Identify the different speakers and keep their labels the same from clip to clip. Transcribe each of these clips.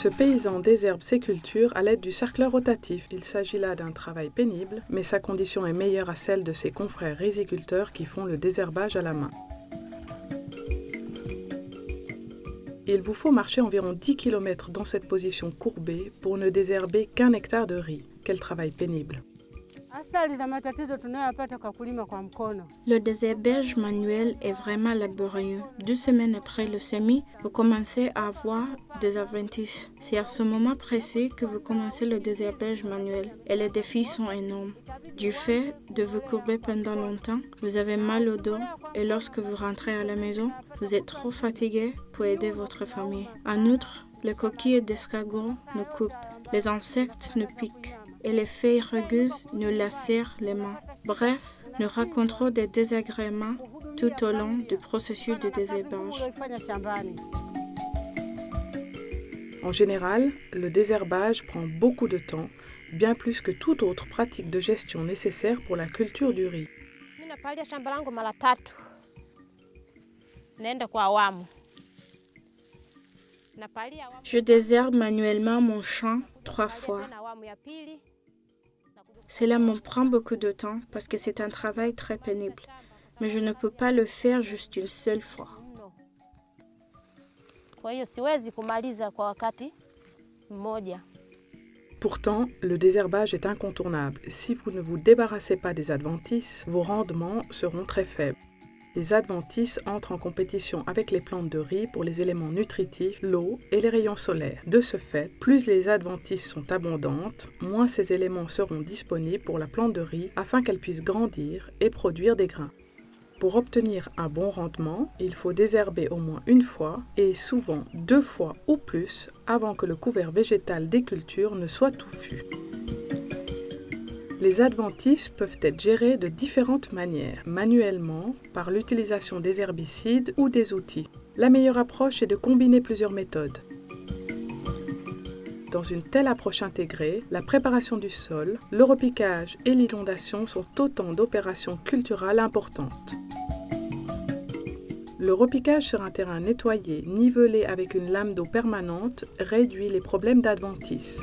Speaker 1: Ce paysan désherbe ses cultures à l'aide du cercleur rotatif. Il s'agit là d'un travail pénible, mais sa condition est meilleure à celle de ses confrères riziculteurs qui font le désherbage à la main. Il vous faut marcher environ 10 km dans cette position courbée pour ne désherber qu'un hectare de riz. Quel travail pénible!
Speaker 2: Le désherbage manuel est vraiment laborieux. 2 semaines après le semis, vous commencez à avoir des adventices. C'est à ce moment précis que vous commencez le désherbage manuel et les défis sont énormes. Du fait de vous courber pendant longtemps, vous avez mal au dos et lorsque vous rentrez à la maison, vous êtes trop fatigué pour aider votre famille. En outre, les coquilles d'escargot nous coupent, les insectes nous piquent et les feuilles rugueuses nous lacèrent les mains. Bref, nous rencontrons des désagréments tout au long du processus de désherbage.
Speaker 1: En général, le désherbage prend beaucoup de temps, bien plus que toute autre pratique de gestion nécessaire pour la culture du riz.
Speaker 2: Je désherbe manuellement mon champ 3 fois. Cela me prend beaucoup de temps parce que c'est un travail très pénible, mais je ne peux pas le faire juste une seule fois.
Speaker 1: Pourtant, le désherbage est incontournable. Si vous ne vous débarrassez pas des adventices, vos rendements seront très faibles. Les adventices entrent en compétition avec les plantes de riz pour les éléments nutritifs, l'eau et les rayons solaires. De ce fait, plus les adventices sont abondantes, moins ces éléments seront disponibles pour la plante de riz afin qu'elle puisse grandir et produire des grains. Pour obtenir un bon rendement, il faut désherber au moins une fois et souvent 2 fois ou plus avant que le couvert végétal des cultures ne soit touffu. Les adventices peuvent être gérés de différentes manières, manuellement, par l'utilisation des herbicides ou des outils. La meilleure approche est de combiner plusieurs méthodes. Dans une telle approche intégrée, la préparation du sol, le repiquage et l'inondation sont autant d'opérations culturales importantes. Le repiquage sur un terrain nettoyé, nivelé avec une lame d'eau permanente, réduit les problèmes d'adventices.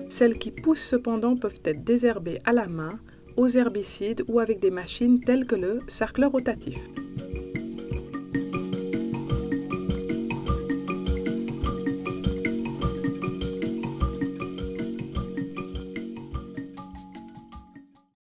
Speaker 1: Celles qui poussent cependant peuvent être désherbées à la main, aux herbicides ou avec des machines telles que le cercleur rotatif.